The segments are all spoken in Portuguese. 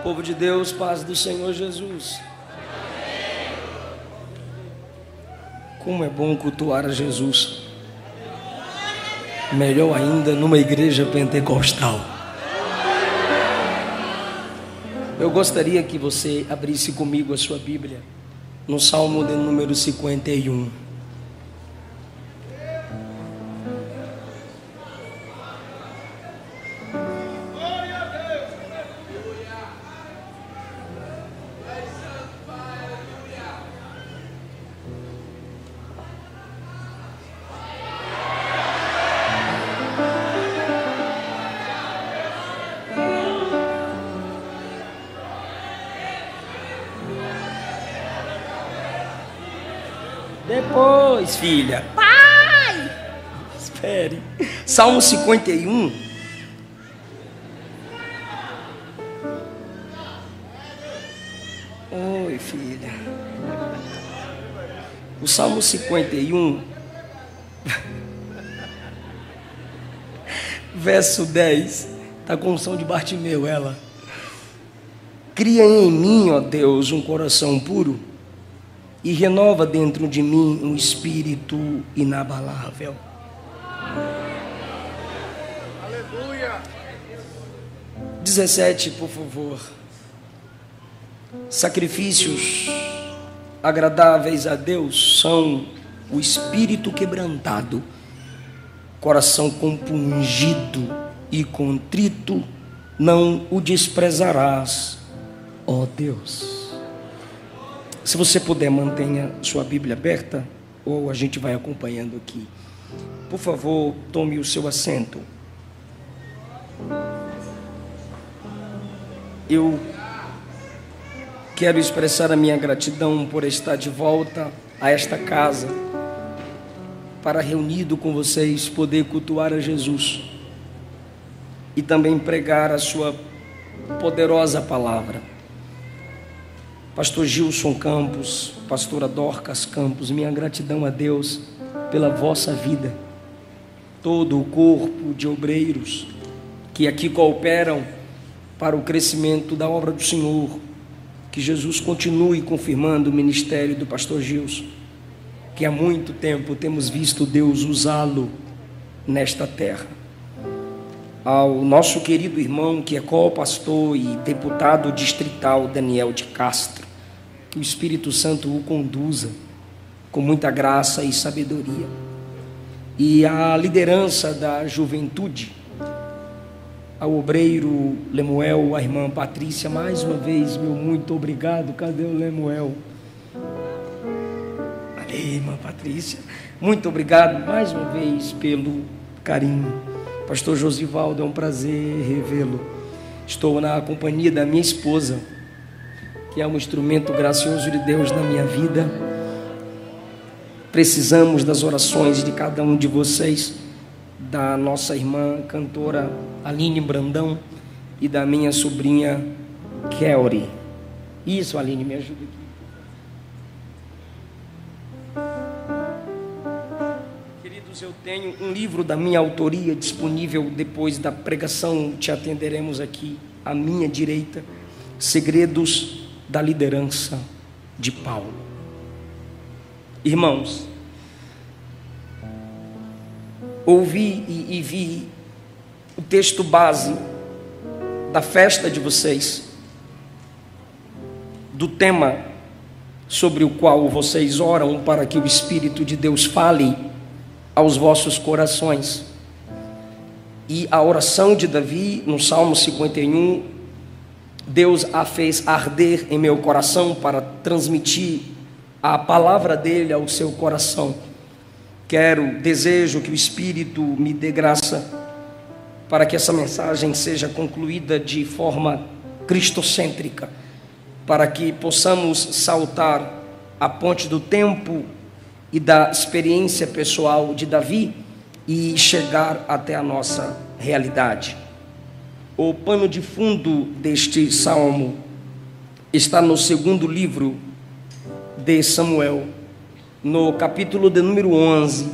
Povo de Deus, paz do Senhor Jesus. Como é bom cultuar a Jesus. Melhor ainda numa igreja pentecostal. Eu gostaria que você abrisse comigo a sua Bíblia no Salmo de número 51. Depois, filha. Pai! Espere. Salmo 51. Oi, filha. O Salmo 51, verso 10, está com o som de Bartimeu, ela. Cria em mim, ó Deus, um coração puro e renova dentro de mim um espírito inabalável. Aleluia. 17, por favor. Sacrifícios agradáveis a Deus são o espírito quebrantado, coração compungido e contrito, não o desprezarás, ó Deus. Se você puder, mantenha sua Bíblia aberta, ou a gente vai acompanhando aqui. Por favor, tome o seu assento. Eu quero expressar a minha gratidão por estar de volta a esta casa, para, reunido com vocês, poder cultuar a Jesus e também pregar a sua poderosa palavra. Pastor Gilson Campos, pastora Dorcas Campos, minha gratidão a Deus pela vossa vida, todo o corpo de obreiros que aqui cooperam para o crescimento da obra do Senhor. Que Jesus continue confirmando o ministério do pastor Gilson, que há muito tempo temos visto Deus usá-lo nesta terra. Ao nosso querido irmão que é co-pastor e deputado distrital Daniel de Castro, que o Espírito Santo o conduza com muita graça e sabedoria. E a liderança da juventude, ao obreiro Lemuel, a irmã Patrícia, mais uma vez, meu muito obrigado. Cadê o Lemuel? Aí, irmã Patrícia, muito obrigado mais uma vez pelo carinho. Pastor Josivaldo, é um prazer revê-lo. Estou na companhia da minha esposa, que é um instrumento gracioso de Deus na minha vida. Precisamos das orações de cada um de vocês, da nossa irmã cantora Aline Brandão e da minha sobrinha Kelly. Isso, Aline, me ajuda aqui. Queridos, eu tenho um livro da minha autoria disponível. Depois da pregação te atenderemos aqui à minha direita, Segredos da Liderança de Paulo. Irmãos, ouvi e vi o texto base da festa de vocês, do tema sobre o qual vocês oram para que o Espírito de Deus fale aos vossos corações. E a oração de Davi no Salmo 51, Deus a fez arder em meu coração para transmitir a palavra dele ao seu coração. Desejo que o Espírito me dê graça para que essa mensagem seja concluída de forma cristocêntrica, para que possamos saltar a ponte do tempo e da experiência pessoal de Davi e chegar até a nossa realidade. O pano de fundo deste salmo está no segundo livro de Samuel, no capítulo de número 11,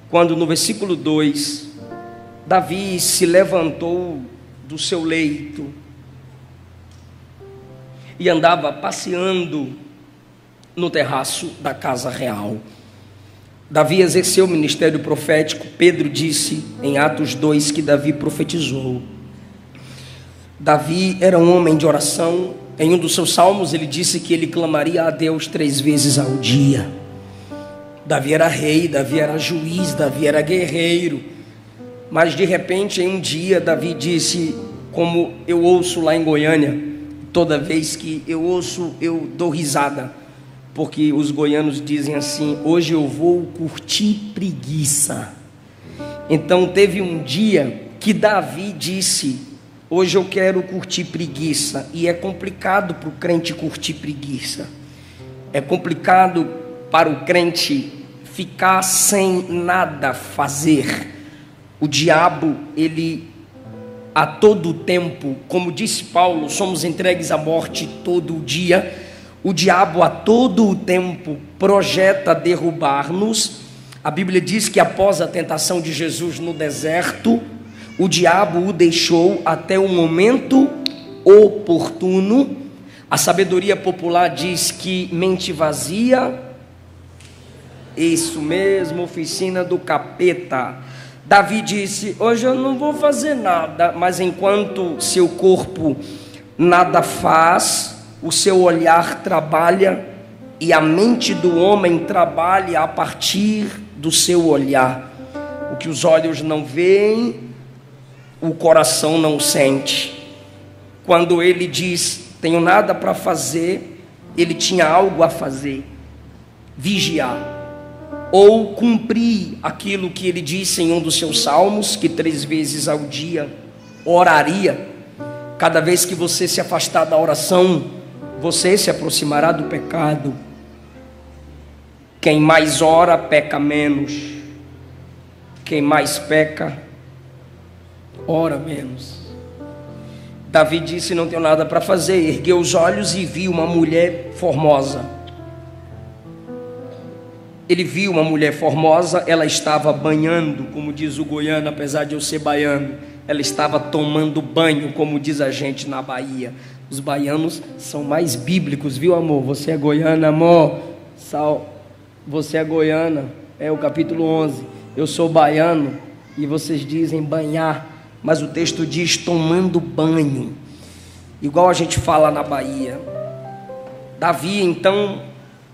quando no versículo 2, Davi se levantou do seu leito e andava passeando no terraço da casa real. Davi exerceu o ministério profético. Pedro disse em Atos 2 que Davi profetizou. Davi era um homem de oração. Em um dos seus salmos ele disse que ele clamaria a Deus 3 vezes ao dia. Davi era rei, Davi era juiz, Davi era guerreiro. Mas de repente, em um dia, Davi disse, como eu ouço lá em Goiânia, toda vez que eu ouço, eu dou risada, porque os goianos dizem assim: hoje eu vou curtir preguiça. Então teve um dia que Davi disse: hoje eu quero curtir preguiça. E é complicado para o crente curtir preguiça. É complicado para o crente ficar sem nada fazer. O diabo, ele a todo tempo, como disse Paulo, somos entregues à morte todo o dia. O diabo a todo o tempo projeta derrubar-nos. A Bíblia diz que após a tentação de Jesus no deserto, o diabo o deixou até o momento oportuno. A sabedoria popular diz que mente vazia, isso mesmo, oficina do capeta. Davi disse: hoje eu não vou fazer nada, mas enquanto seu corpo nada faz, o seu olhar trabalha, e a mente do homem trabalha a partir do seu olhar. O que os olhos não veem, o coração não sente. Quando ele diz: tenho nada para fazer, ele tinha algo a fazer: vigiar, ou cumprir aquilo que ele disse em um dos seus salmos, que 3 vezes ao dia oraria. Cada vez que você se afastar da oração, você se aproximará do pecado. Quem mais ora, peca menos. Quem mais peca, ora menos. Davi disse: não tenho nada para fazer. Ergueu os olhos e viu uma mulher formosa. Ele viu uma mulher formosa, ela estava banhando, como diz o goiano, apesar de eu ser baiano. Ela estava tomando banho, como diz a gente na Bahia. Os baianos são mais bíblicos, viu, amor? Você é goiana, amor? Você é goiana, é o capítulo 11. Eu sou baiano e vocês dizem banhar, mas o texto diz tomando banho, igual a gente fala na Bahia. Davi então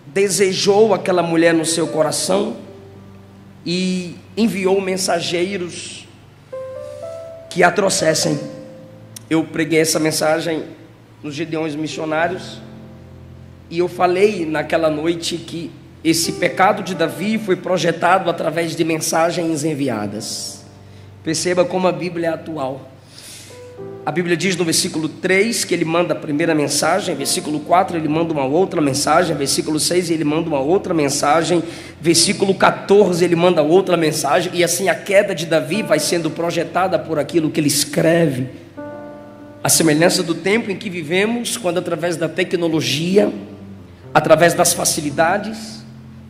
desejou aquela mulher no seu coração e enviou mensageiros que a trouxessem. Eu preguei essa mensagem nos Gideões Missionários, e eu falei naquela noite que esse pecado de Davi foi projetado através de mensagens enviadas. Perceba como a Bíblia é atual. A Bíblia diz no versículo 3 que ele manda a primeira mensagem, versículo 4 ele manda uma outra mensagem, versículo 6 ele manda uma outra mensagem, versículo 14 ele manda outra mensagem, e assim a queda de Davi vai sendo projetada por aquilo que ele escreve. A semelhança do tempo em que vivemos, quando através da tecnologia, através das facilidades,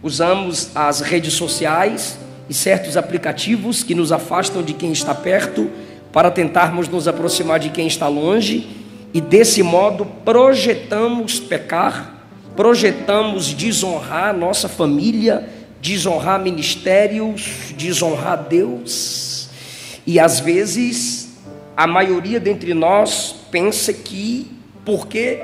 usamos as redes sociais e certos aplicativos que nos afastam de quem está perto, para tentarmos nos aproximar de quem está longe, e desse modo projetamos pecar, projetamos desonrar nossa família, desonrar ministérios, desonrar Deus. E às vezes a maioria dentre nós pensa que porque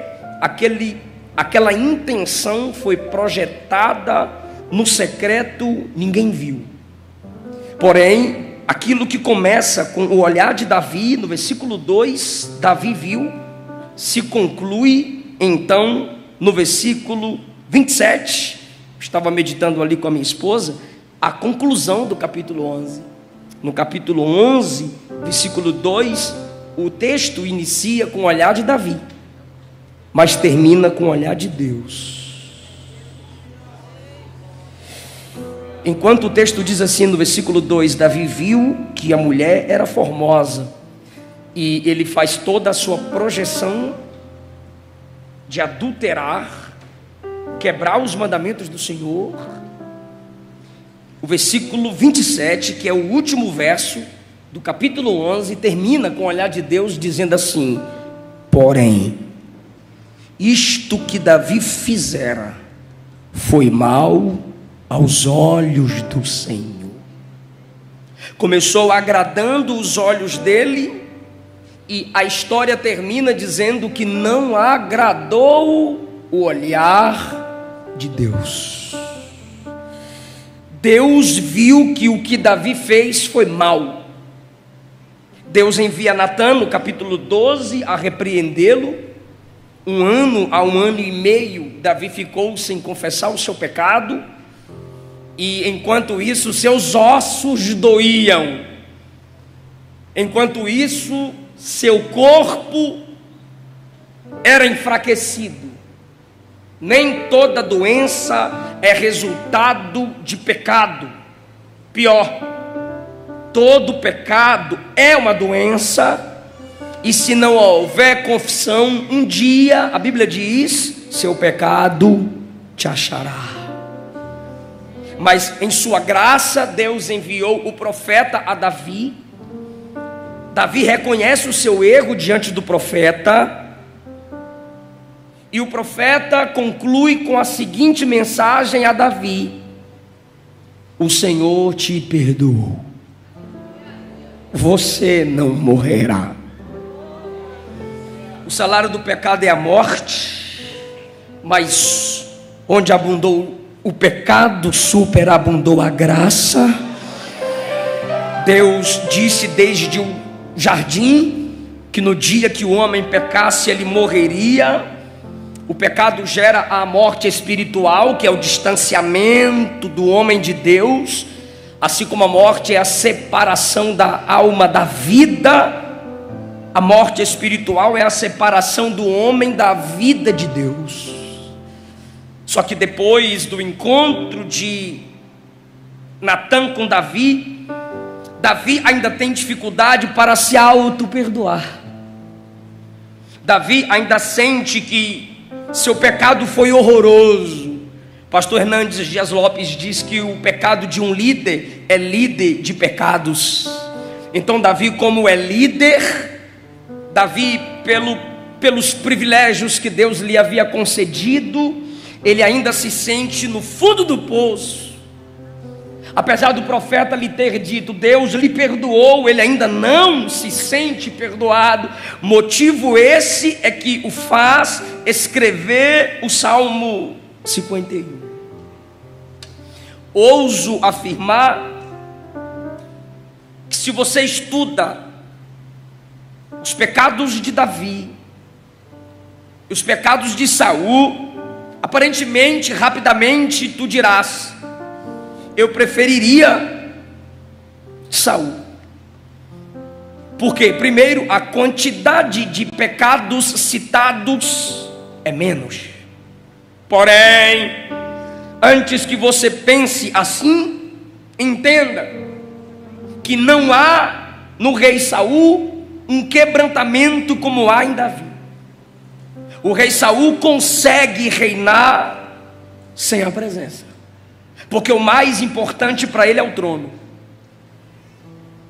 aquela intenção foi projetada no secreto, ninguém viu. Porém, aquilo que começa com o olhar de Davi, no versículo 2, Davi viu, se conclui então no versículo 27, estava meditando ali com a minha esposa, a conclusão do capítulo 11. No capítulo 11, versículo 2, o texto inicia com o olhar de Davi, mas termina com o olhar de Deus. Enquanto o texto diz assim no versículo 2, Davi viu que a mulher era formosa, e ele faz toda a sua projeção de adulterar, quebrar os mandamentos do Senhor. O versículo 27, que é o último verso do capítulo 11, termina com o olhar de Deus dizendo assim: porém, isto que Davi fizera foi mal aos olhos do Senhor. Começou agradando os olhos dele, e a história termina dizendo que não agradou o olhar de Deus. Deus viu que o que Davi fez foi mal. Deus envia Natã, no capítulo 12, a repreendê-lo. 1 ano a 1 ano e meio, Davi ficou sem confessar o seu pecado. E enquanto isso, seus ossos doíam. Enquanto isso, seu corpo era enfraquecido. Nem toda doença é resultado de pecado. Pior, todo pecado é uma doença, e se não houver confissão, um dia, a Bíblia diz, seu pecado te achará. Mas em sua graça, Deus enviou o profeta a Davi. Davi reconhece o seu erro diante do profeta, e o profeta conclui com a seguinte mensagem a Davi: o Senhor te perdoou, você não morrerá. O salário do pecado é a morte, mas onde abundou o pecado, superabundou a graça. Deus disse desde o jardim que no dia que o homem pecasse, ele morreria. O pecado gera a morte espiritual, que é o distanciamento do homem de Deus, assim como a morte é a separação da alma da vida. A morte espiritual é a separação do homem da vida de Deus. Só que depois do encontro de Natã com Davi, Davi ainda tem dificuldade para se auto-perdoar. Davi ainda sente que seu pecado foi horroroso. Pastor Hernandes Dias Lopes diz que o pecado de um líder é líder de pecados. Então Davi, como é líder, Davi, pelos privilégios que Deus lhe havia concedido, ele ainda se sente no fundo do poço. Apesar do profeta lhe ter dito, Deus lhe perdoou, ele ainda não se sente perdoado. Motivo esse é que o faz escrever o Salmo 51. Ouso afirmar que se você estuda os pecados de Davi, os pecados de Saul, aparentemente, rapidamente, tu dirás: eu preferiria Saul. Porque, primeiro, a quantidade de pecados citados é menos. Porém, antes que você pense assim, entenda que não há no rei Saul um quebrantamento como há em Davi. O rei Saul consegue reinar sem a presença, porque o mais importante para ele é o trono.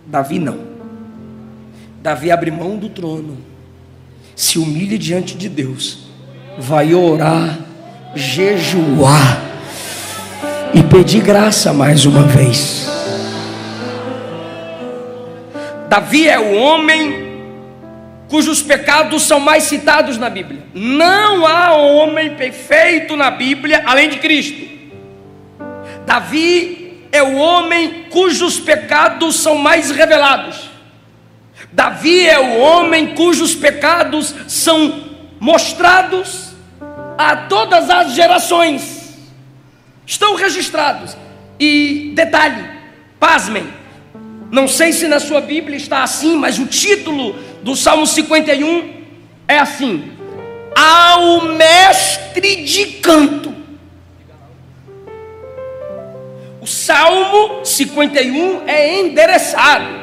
Davi não. Davi abre mão do trono, se humilha diante de Deus, vai orar, jejuar e pedir graça mais uma vez. Davi é o homem cujos pecados são mais citados na Bíblia. Não há homem perfeito na Bíblia além de Cristo. Davi é o homem cujos pecados são mais revelados. Davi é o homem cujos pecados são mostrados a todas as gerações. Estão registrados. E detalhe, pasmem, não sei se na sua Bíblia está assim, mas o título do Salmo 51 é assim: ao mestre de canto. O Salmo 51 é endereçado.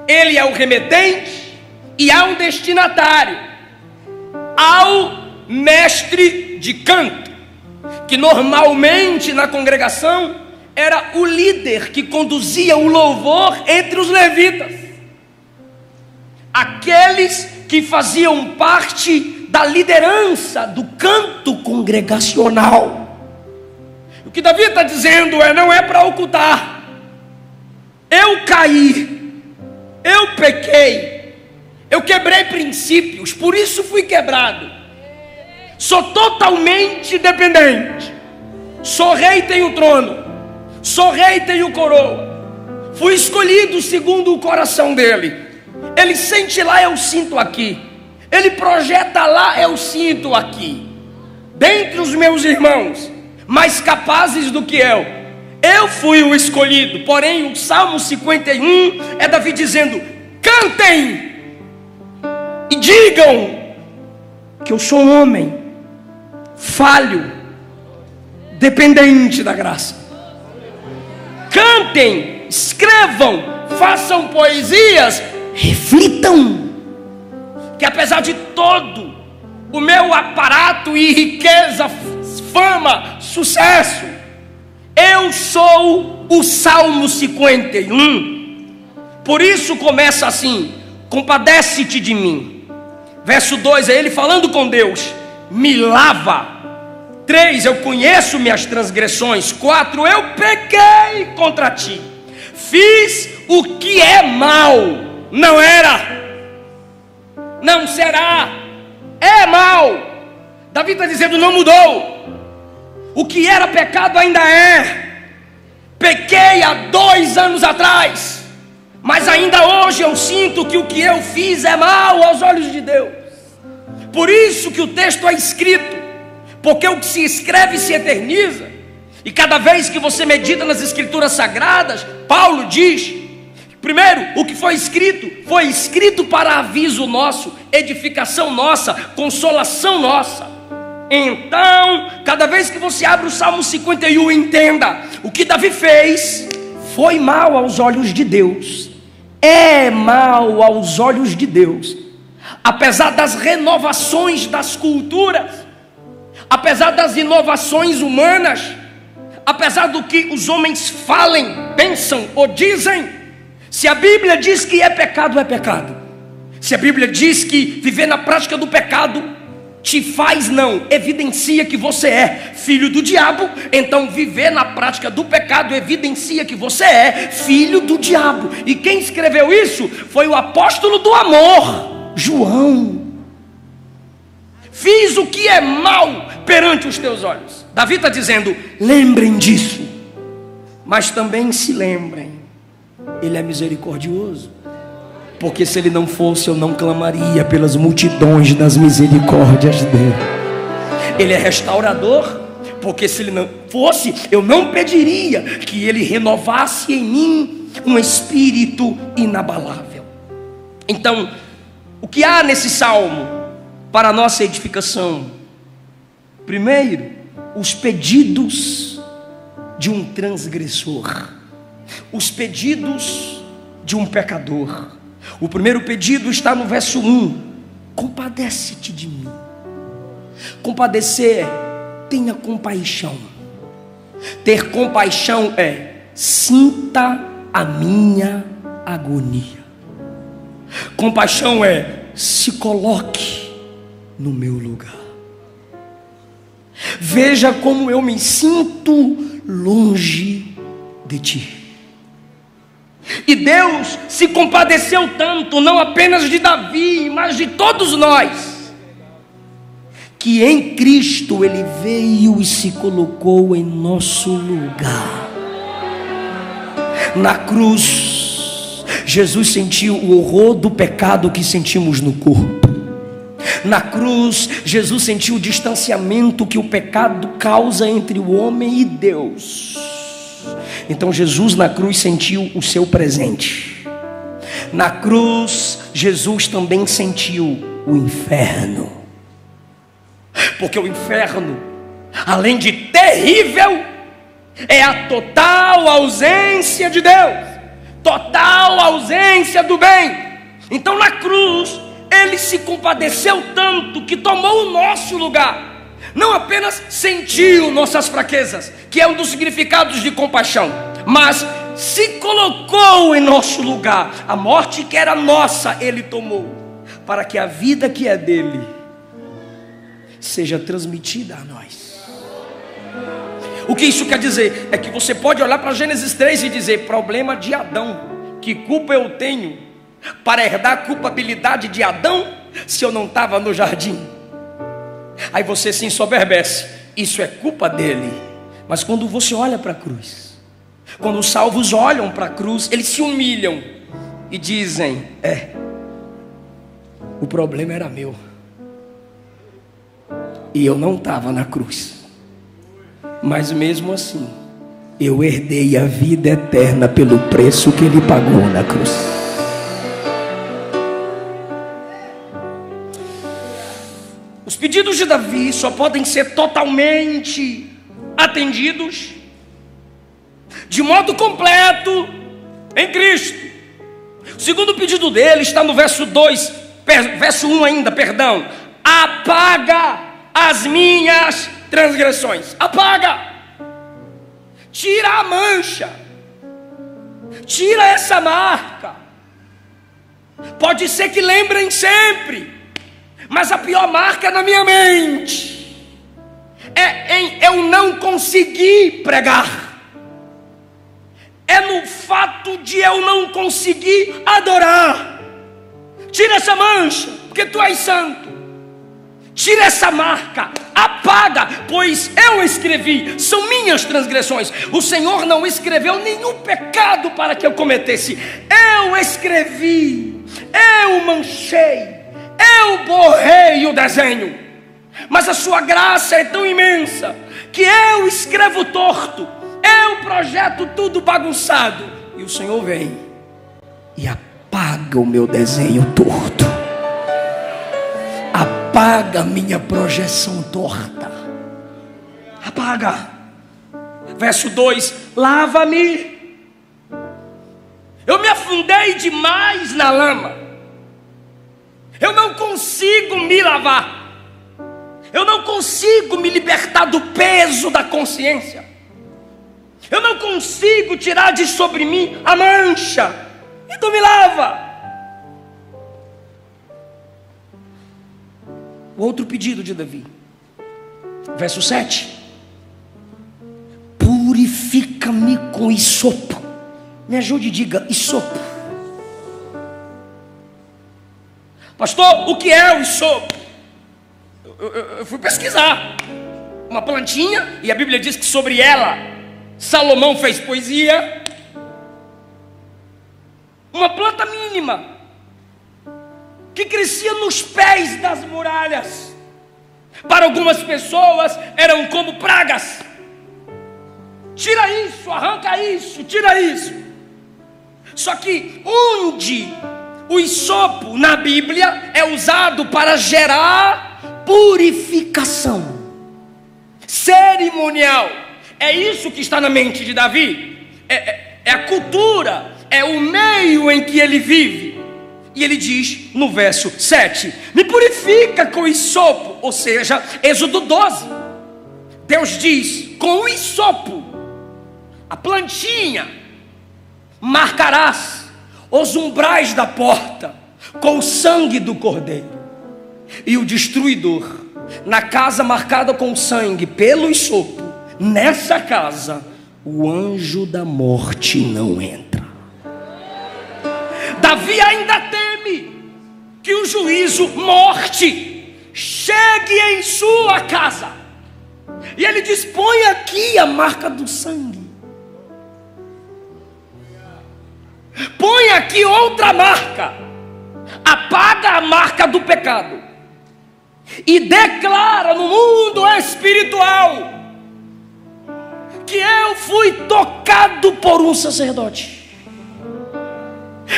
Ele é o remetente e há um destinatário, ao mestre de canto, que normalmente na congregação era o líder que conduzia o louvor entre os levitas, aqueles que faziam parte da liderança do canto congregacional. O que Davi está dizendo não é para ocultar. Eu caí, eu pequei, eu quebrei princípios, por isso fui quebrado. Sou totalmente dependente. Sou rei, tenho trono. Sou rei, tenho coroa. Fui escolhido segundo o coração dele. Ele sente lá, eu sinto aqui. Ele projeta lá, eu sinto aqui. Dentre os meus irmãos, mais capazes do que eu fui o escolhido. Porém o Salmo 51 é Davi dizendo: cantem e digam que eu sou um homem falho, dependente da graça. Cantem, escrevam, façam poesias, reflitam que apesar de todo o meu aparato e riqueza, fama, sucesso, eu sou o Salmo 51. Por isso começa assim: compadece-te de mim. Verso 2 é ele falando com Deus: me lava. 3, eu conheço minhas transgressões. 4, eu pequei contra ti. Fiz o que é mal. Não era, não será, é mal. Davi está dizendo: não mudou. O que era pecado ainda é. Pequei há 2 anos atrás, mas ainda hoje eu sinto que o que eu fiz é mal aos olhos de Deus. Por isso que o texto é escrito, porque o que se escreve se eterniza. E cada vez que você medita nas escrituras sagradas, Paulo diz: primeiro, o que foi escrito para aviso nosso, edificação nossa, consolação nossa. Então, cada vez que você abre o Salmo 51, entenda: o que Davi fez foi mal aos olhos de Deus, é mal aos olhos de Deus. Apesar das renovações das culturas, apesar das inovações humanas, apesar do que os homens falem, pensam ou dizem, se a Bíblia diz que é pecado, é pecado. Se a Bíblia diz que viver na prática do pecado te faz, não, evidencia que você é filho do diabo, então viver na prática do pecado evidencia que você é filho do diabo. E quem escreveu isso foi o apóstolo do amor, João. Fiz o que é mal perante os teus olhos. Davi está dizendo: lembrem disso, mas também se lembrem, ele é misericordioso, porque se ele não fosse, eu não clamaria pelas multidões das misericórdias dele. Ele é restaurador, porque se ele não fosse, eu não pediria que ele renovasse em mim um espírito inabalável. Então, o que há nesse salmo para a nossa edificação? Primeiro, os pedidos de um transgressor, os pedidos de um pecador. O primeiro pedido está no verso 1: compadece-te de mim. Compadecer, tenha compaixão. Ter compaixão é: sinta a minha agonia. Compaixão é: se coloque no meu lugar. Veja como eu me sinto longe de ti. E Deus se compadeceu tanto, não apenas de Davi, mas de todos nós, que em Cristo Ele veio e se colocou em nosso lugar. Na cruz, Jesus sentiu o horror do pecado que sentimos no corpo. Na cruz, Jesus sentiu o distanciamento que o pecado causa entre o homem e Deus. Então Jesus na cruz sentiu o seu presente. Na cruz, Jesus também sentiu o inferno. Porque o inferno, além de terrível, é a total ausência de Deus, total ausência do bem. Então na cruz, Ele se compadeceu tanto que tomou o nosso lugar. Não apenas sentiu nossas fraquezas, que é um dos significados de compaixão, mas se colocou em nosso lugar. A morte que era nossa, Ele tomou. para que a vida que é dele seja transmitida a nós. O que isso quer dizer? É que você pode olhar para Gênesis 3 e dizer: problema de Adão, que culpa eu tenho para herdar a culpabilidade de Adão, se eu não estava no jardim? Aí você se ensoberbece, isso é culpa dele. Mas quando você olha para a cruz, quando os salvos olham para a cruz, eles se humilham e dizem: o problema era meu, e eu não estava na cruz, mas mesmo assim eu herdei a vida eterna pelo preço que ele pagou na cruz. Os pedidos de Davi só podem ser totalmente atendidos de modo completo em Cristo. O segundo pedido dele está no verso 2, verso 1 ainda, perdão. Apaga as minhas transgressões. Apaga. Tira a mancha. Tira essa marca. Pode ser que lembrem sempre, mas a pior marca é na minha mente. É em eu não conseguir pregar. É no fato de eu não conseguir adorar. Tira essa mancha, porque tu és santo. Tira essa marca, apaga, pois eu escrevi, são minhas transgressões. O Senhor não escreveu nenhum pecado para que eu cometesse. Eu escrevi, eu manchei, eu borrei o desenho. Mas a sua graça é tão imensa que eu escrevo torto, eu projeto tudo bagunçado, e o Senhor vem e apaga o meu desenho torto, apaga a minha projeção torta, apaga. Verso 2: lava-me. Eu me afundei demais na lama, eu não consigo me lavar, eu não consigo me libertar do peso da consciência, eu não consigo tirar de sobre mim a mancha. Então me lava. O outro pedido de Davi, verso 7: purifica-me com hisopo. Me ajude e diga: hisopo. Pastor, o que é o hisopo? Eu fui pesquisar. Uma plantinha, e a Bíblia diz que sobre ela Salomão fez poesia. Uma planta mínima que crescia nos pés das muralhas. Para algumas pessoas eram como pragas. Tira isso, arranca isso, tira isso. Só que onde o hisopo na Bíblia é usado para gerar purificação cerimonial. É isso que está na mente de Davi. É a cultura, é o meio em que ele vive. E ele diz no verso 7: me purifica com hisopo. Ou seja, Êxodo 12, Deus diz: com o hisopo, a plantinha, marcarás os umbrais da porta com o sangue do cordeiro. E o destruidor, na casa marcada com sangue pelo hisopo, nessa casa o anjo da morte não entra. Davi ainda teme que o juízo, morte, chegue em sua casa. E ele diz: põe aqui a marca do sangue, põe aqui outra marca, apaga a marca do pecado e declara no mundo espiritual que eu fui tocado por um sacerdote.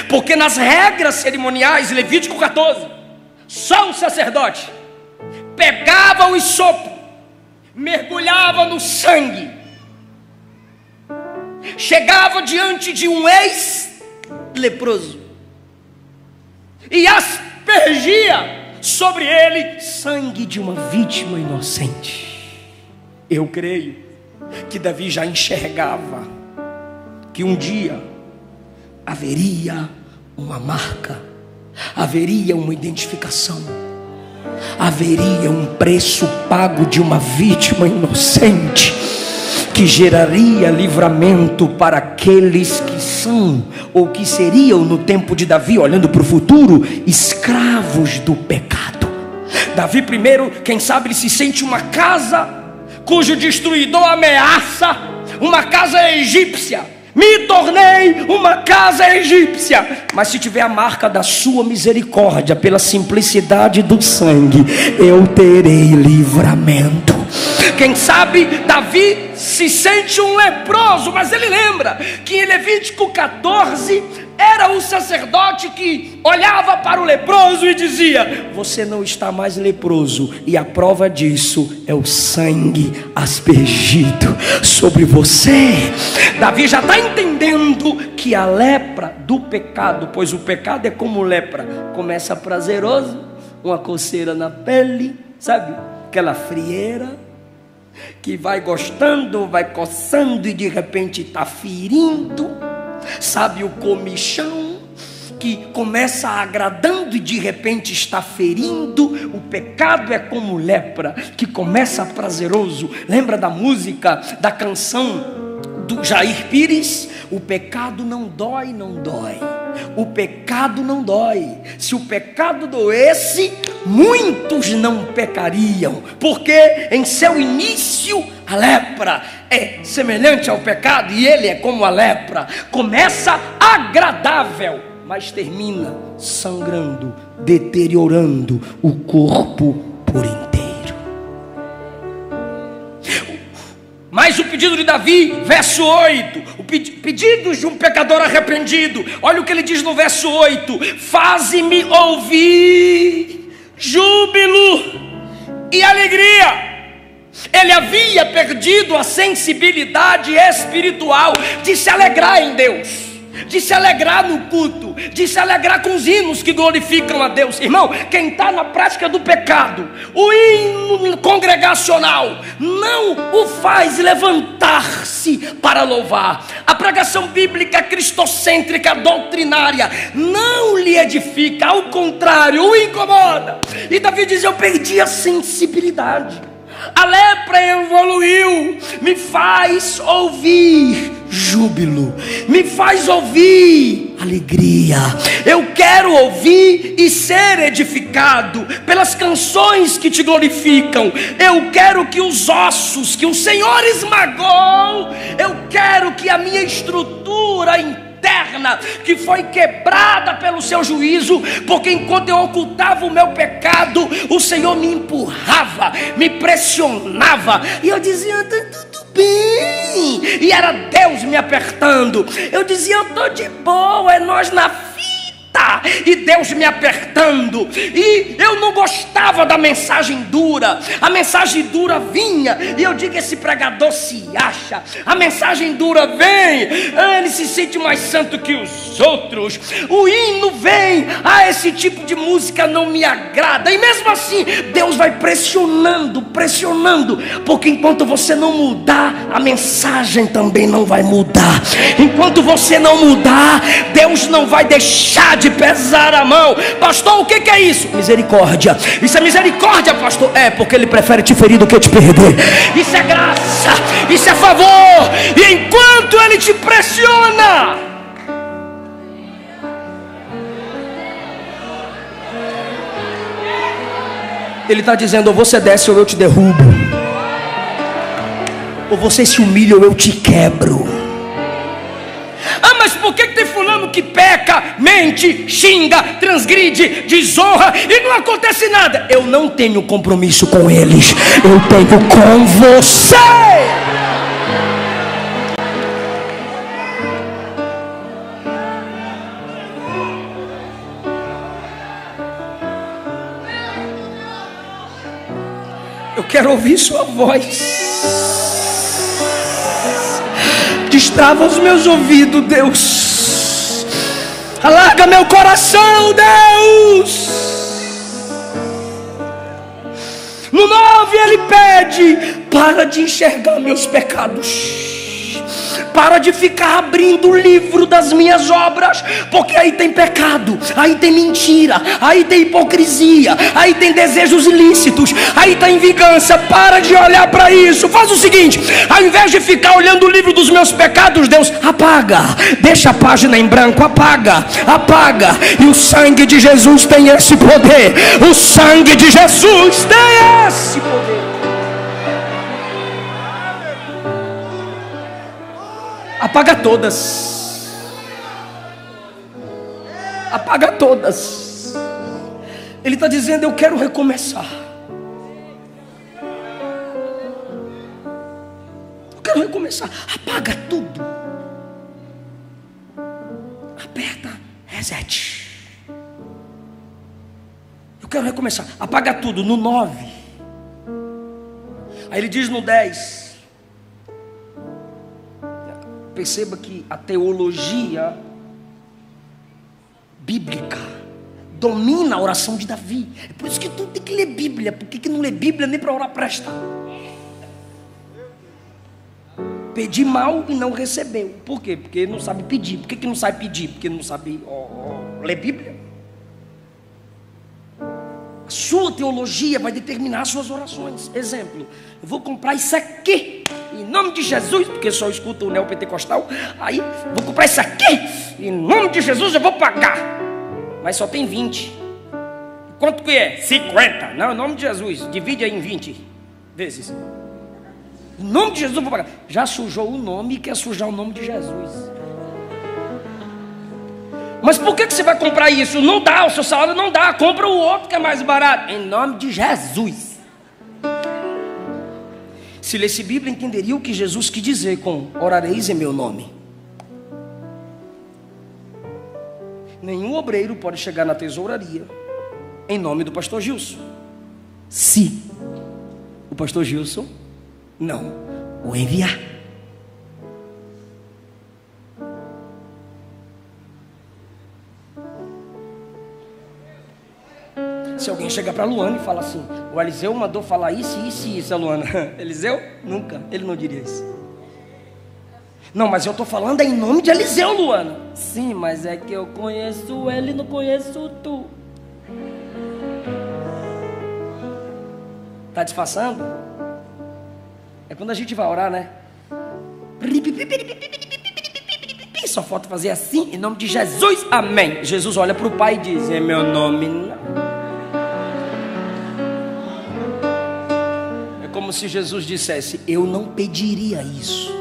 Porque nas regras cerimoniais, Levítico 14, só o sacerdote pegava o hisopo, mergulhava no sangue, chegava diante de um ex-leproso e aspergia sobre ele sangue de uma vítima inocente. Eu creio que Davi já enxergava que um dia haveria uma marca haveria uma identificação, haveria um preço pago de uma vítima inocente, que geraria livramento para aqueles que são, ou que seriam no tempo de Davi, olhando para o futuro, escravos do pecado. Davi primeiro, quem sabe ele se sente uma casa cujo destruidor ameaça, uma casa egípcia. Me tornei uma casa egípcia. Mas se tiver a marca da sua misericórdia, pela simplicidade do sangue, eu terei livramento. Quem sabe Davi se sente um leproso, mas ele lembra que em Levítico 14 era o sacerdote que olhava para o leproso e dizia: você não está mais leproso, e a prova disso é o sangue aspergido sobre você. Davi já está entendendo que a lepra do pecado, pois o pecado é como lepra, começa prazeroso, uma coceira na pele, sabe, aquela frieira que vai gostando, vai coçando e de repente está ferindo, sabe, o comichão que começa agradando e de repente está ferindo. O pecado é como lepra, que começa prazeroso. Lembra da música, da canção do Jair Pires? O pecado não dói, não dói. O pecado não dói. Se o pecado doesse, muitos não pecariam, porque em seu início a lepra é semelhante ao pecado, e ele é como a lepra. Começa agradável, mas termina sangrando, deteriorando o corpo por inteiro. Mas o pedido de Davi, verso 8, o pedido de um pecador arrependido, olha o que ele diz no verso 8: faze-me ouvir júbilo e alegria. Ele havia perdido a sensibilidade espiritual de se alegrar em Deus, de se alegrar no culto, de se alegrar com os hinos que glorificam a Deus. Irmão, quem está na prática do pecado, o hino congregacional não o faz levantar-se para louvar. A pregação bíblica cristocêntrica doutrinária não lhe edifica, ao contrário, o incomoda. E Davi diz: eu perdi a sensibilidade. A lepra evoluiu, me faz ouvir júbilo, me faz ouvir alegria. Eu quero ouvir e ser edificado pelas canções que te glorificam. Eu quero que os ossos que o Senhor esmagou, eu quero que a minha estrutura interna, que foi quebrada pelo seu juízo, porque enquanto eu ocultava o meu pecado, o Senhor me empurrava, me pressionava, e eu dizia: tá tudo bem, e era Deus me apertando. Eu dizia: eu tô de boa, é nós na fita, e Deus me apertando. E eu não gostava da mensagem dura. A mensagem dura vinha, e eu digo: esse pregador se acha. A mensagem dura vem, ele se sente mais santo que os outros. O hino vem, esse tipo de música não me agrada. E mesmo assim Deus vai pressionando, porque enquanto você não mudar, a mensagem também não vai mudar. Enquanto você não mudar, Deus não vai deixar de pesar a mão. Pastor, o que é isso? Misericórdia. Isso é misericórdia, pastor? É, porque ele prefere te ferir do que te perder. Isso é graça, isso é favor. E enquanto ele te pressiona, ele está dizendo: ou você desce ou eu te derrubo, ou você se humilha ou eu te quebro. Ah, mas por que tem fulano que peca, mente, xinga, transgride, desonra e não acontece nada? Eu não tenho compromisso com eles, eu tenho com você. Eu quero ouvir sua voz. Destrava os meus ouvidos, Deus. Alarga meu coração, Deus. No 9 ele pede: para de enxergar meus pecados, para de ficar abrindo o livro das minhas obras, porque aí tem pecado, aí tem mentira, aí tem hipocrisia, aí tem desejos ilícitos, aí tem vingança. Para de olhar para isso. Faz o seguinte: ao invés de ficar olhando o livro dos meus pecados, Deus apaga, deixa a página em branco, apaga, e o sangue de Jesus tem esse poder. O sangue de Jesus tem esse poder. Apaga todas. Apaga todas. Ele está dizendo: eu quero recomeçar. Eu quero recomeçar. Apaga tudo. Aperta reset. Eu quero recomeçar. Apaga tudo no 9. Aí ele diz no 10. Perceba que a teologia bíblica domina a oração de Davi. É por isso que tu tem que ler Bíblia. Por que não lê Bíblia nem para orar presta? Pedir mal e não recebeu. Por quê? Porque não sabe pedir. Por que não sabe pedir? Porque não sabe ler Bíblia. A sua teologia vai determinar as suas orações. Exemplo: eu vou comprar isso aqui em nome de Jesus, porque só escuto o neopentecostal. Aí, vou comprar isso aqui em nome de Jesus, eu vou pagar. Mas só tem 20. Quanto que é? 50. Não, em nome de Jesus. Divide aí em 20 vezes. Em nome de Jesus eu vou pagar. Já sujou o nome e quer sujar o nome de Jesus. Mas por que você vai comprar isso? Não dá, o seu salário não dá. Compra o outro que é mais barato. Em nome de Jesus. Se lesse Bíblia, entenderia o que Jesus quis dizer com orareis em meu nome. Nenhum obreiro pode chegar na tesouraria em nome do pastor Gilson, se o pastor Gilson não o enviar. Se alguém chegar para Luana e falar assim: o Eliseu mandou falar isso, isso e isso, a Luana. Eliseu? Nunca, ele não diria isso. Não, mas eu estou falando em nome de Eliseu, Luana. Sim, mas é que eu conheço ele e não conheço tu. Está disfarçando? É quando a gente vai orar, né? Só falta fazer assim, em nome de Jesus, amém. Jesus olha para o Pai e diz: em meu nome não. É como se Jesus dissesse: eu não pediria isso.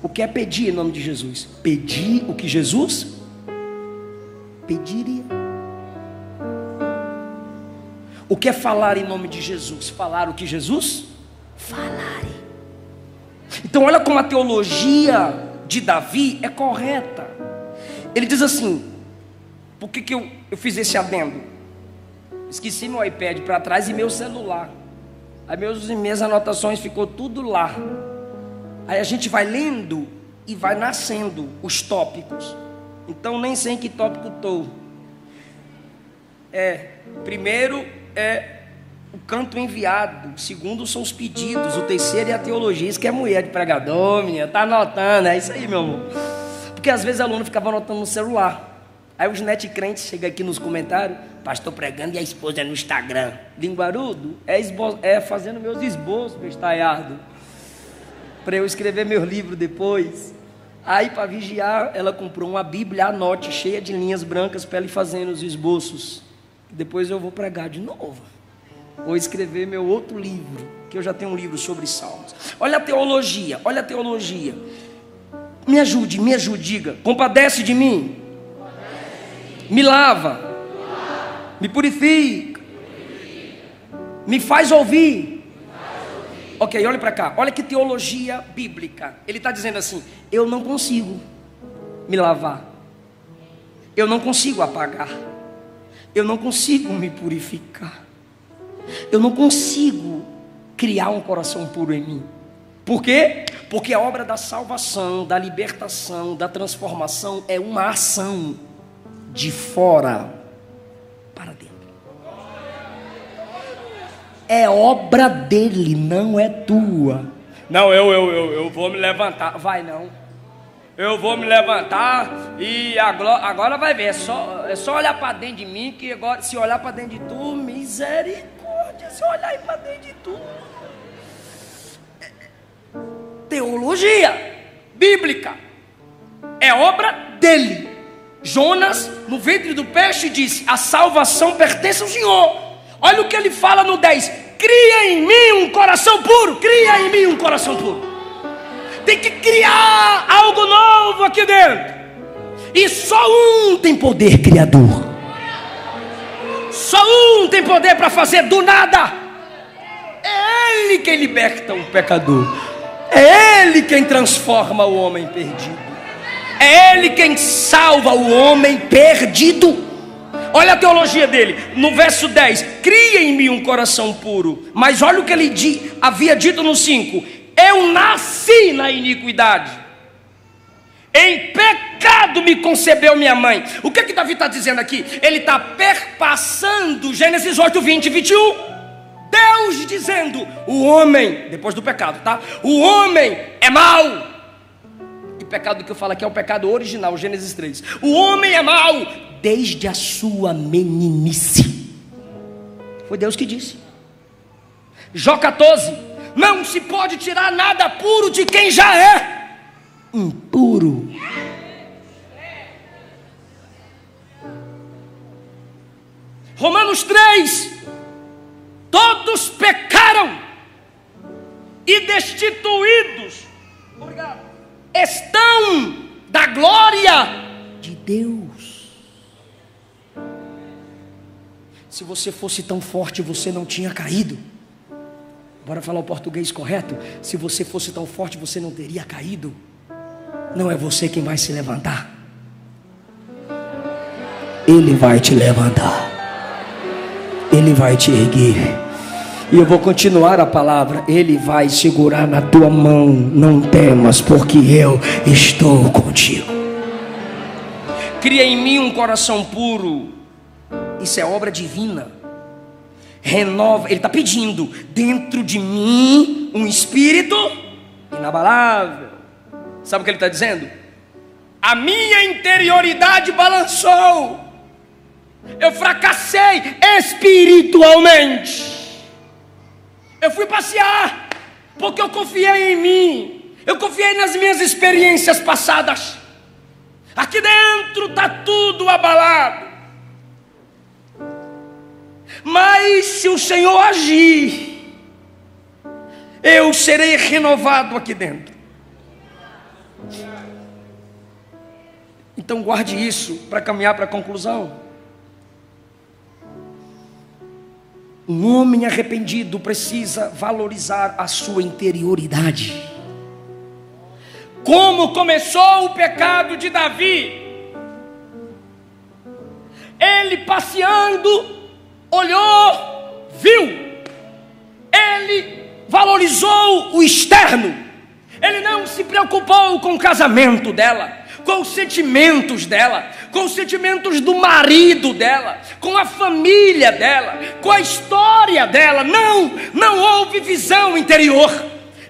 O que é pedir em nome de Jesus? Pedir o que Jesus pediria. O que é falar em nome de Jesus? Falar o que Jesus falaria. Então olha como a teologia de Davi é correta. Ele diz assim: por que eu fiz esse adendo? Esqueci meu iPad para trás e meu celular. Aí minhas anotações ficou tudo lá. Aí a gente vai lendo e vai nascendo os tópicos. Então nem sei em que tópico estou. Primeiro é o canto enviado. O segundo são os pedidos. O terceiro é a teologia. Isso que é mulher de pregador, menina. Tá anotando, é isso aí, meu amor. Porque às vezes a aluna ficava anotando no celular. Aí os net crentes chegam aqui nos comentários: pastor pregando e a esposa é no Instagram. Linguarudo é fazendo meus esboços, meu estaiado, para eu escrever meu livro depois. Aí, para vigiar, ela comprou uma Bíblia, anote, cheia de linhas brancas, para ela ir fazendo os esboços. Depois eu vou pregar de novo. Vou escrever meu outro livro, que eu já tenho um livro sobre Salmos. Olha a teologia, olha a teologia. Me ajude, diga: compadece de mim, me lava, me purifica, me faz ouvir. Ok, olha para cá, olha que teologia bíblica. Ele está dizendo assim: eu não consigo me lavar, eu não consigo apagar, eu não consigo me purificar, eu não consigo criar um coração puro em mim. Por quê? Porque a obra da salvação, da libertação, da transformação é uma ação de fora para dentro. É obra dele, não é tua. Não, eu vou me levantar. Vai não. Eu vou me levantar e agora vai ver. É só olhar para dentro de mim, que agora, se olhar para dentro de tu, misericórdia, se olhar aí para dentro de tu. Teologia bíblica é obra dele. Jonas, no ventre do peixe, disse: a salvação pertence ao Senhor. Olha o que ele fala no 10: cria em mim um coração puro. Cria em mim um coração puro. Tem que criar algo novo aqui dentro. E só um tem poder criador. Só um tem poder para fazer do nada. É Ele quem liberta o pecador. É Ele quem transforma o homem perdido. É Ele quem salva o homem perdido. Olha a teologia dele, no verso 10: cria em mim um coração puro. Mas olha o que ele havia dito no 5: eu nasci na iniquidade, em pecado me concebeu minha mãe. O que que Davi está dizendo aqui? Ele está perpassando Gênesis 8, 20 e 21. Deus dizendo: o homem, depois do pecado, tá? O homem é mau. E pecado que eu falo aqui é o pecado original, Gênesis 3. O homem é mau desde a sua meninice. Foi Deus que disse. Jó 14: não se pode tirar nada puro de quem já é impuro. Romanos 3: todos pecaram e destituídos, estão da glória de Deus. Se você fosse tão forte, você não tinha caído. Bora falar o português correto? Se você fosse tão forte, você não teria caído. Não é você quem vai se levantar. Ele vai te levantar. Ele vai te erguer. E eu vou continuar a palavra. Ele vai segurar na tua mão. Não temas, porque eu estou contigo. Cria em mim um coração puro. Isso é obra divina. Renova, ele está pedindo dentro de mim um espírito inabalável. Sabe o que ele está dizendo? A minha interioridade balançou. Eu fracassei espiritualmente. Eu fui passear porque eu confiei em mim. Eu confiei nas minhas experiências passadas. Aqui dentro está tudo abalado. Mas se o Senhor agir, eu serei renovado aqui dentro. Então guarde isso para caminhar para a conclusão. Um homem arrependido precisa valorizar a sua interioridade. Como começou o pecado de Davi? Ele passeando, olhou, viu. Ele valorizou o externo. Ele não se preocupou com o casamento dela, com os sentimentos dela, com os sentimentos do marido dela, com a família dela, com a história dela. Não houve visão interior.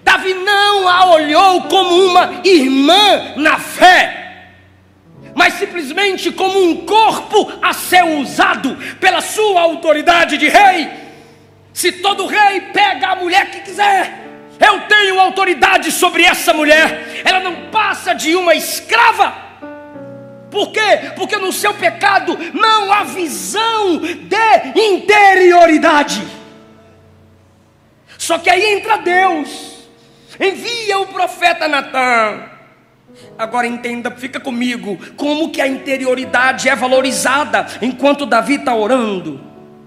Davi não a olhou como uma irmã na fé, mas simplesmente como um corpo a ser usado pela sua autoridade de rei. Se todo rei pega a mulher que quiser, eu tenho autoridade sobre essa mulher. Ela não passa de uma escrava. Por quê? Porque no seu pecado não há visão de interioridade. Só que aí entra Deus, envia o profeta Natan. Agora entenda, fica comigo, como que a interioridade é valorizada enquanto Davi está orando.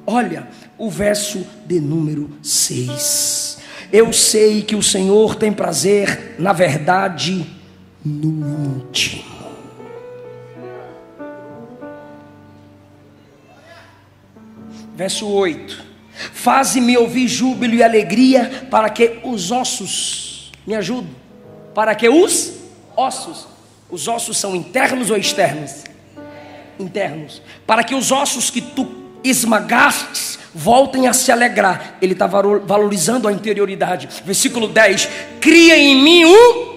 Olha o verso de número 6. Eu sei que o Senhor tem prazer, na verdade, no íntimo. Verso 8. Faze-me ouvir júbilo e alegria, para que os ossos, me ajudem, para que os ossos são internos ou externos? Internos. Para que os ossos que tu esmagastes voltem a se alegrar. Ele está valorizando a interioridade. Versículo 10: cria em mim um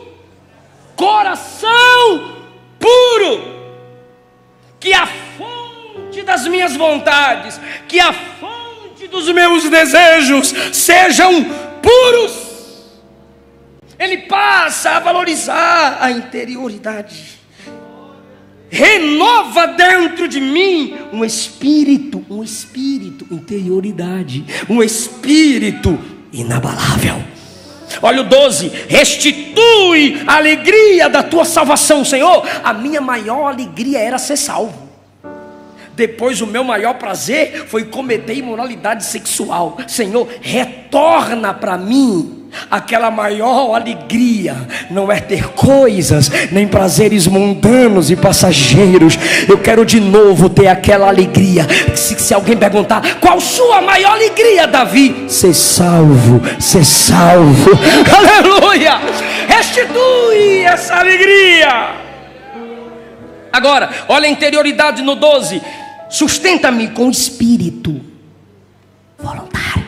coração puro, que a fonte das minhas vontades, que a fonte dos meus desejos sejam puros. Ele passa a valorizar a interioridade. Renova dentro de mim um espírito, interioridade, um espírito inabalável. Olha o 12: restitui a alegria da tua salvação, Senhor. A minha maior alegria era ser salvo. Depois o meu maior prazer foi cometer imoralidade sexual. Senhor, retorna para mim aquela maior alegria. Não é ter coisas, nem prazeres mundanos e passageiros. Eu quero de novo ter aquela alegria. Se alguém perguntar, qual sua maior alegria, Davi? Ser salvo, ser salvo. Aleluia! Restitui essa alegria. Agora, olha a interioridade no 12: sustenta-me com espírito voluntário.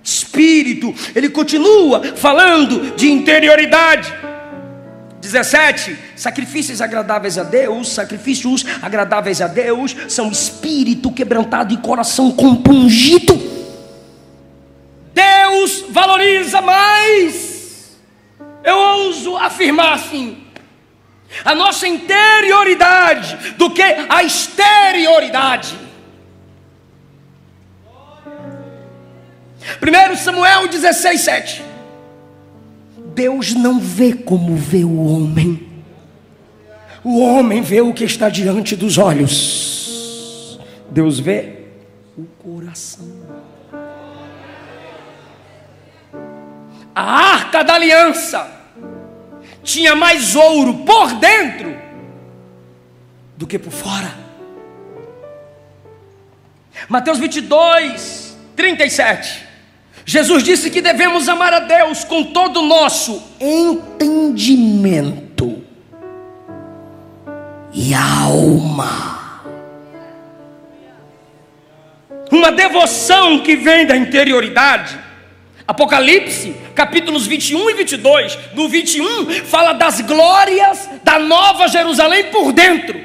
Espírito, ele continua falando de interioridade. 17: sacrifícios agradáveis a Deus são espírito quebrantado e coração compungido. Deus valoriza mais, eu ouso afirmar assim, a nossa interioridade do que a exterioridade. 1 Samuel 16:7. Deus não vê como vê o homem. O homem vê o que está diante dos olhos. Deus vê o coração. A arca da aliança tinha mais ouro por dentro do que por fora. Mateus 22:37. Jesus disse que devemos amar a Deus com todo o nosso entendimento e alma. Uma devoção que vem da interioridade. Apocalipse, capítulos 21 e 22. No 21 fala das glórias da nova Jerusalém por dentro.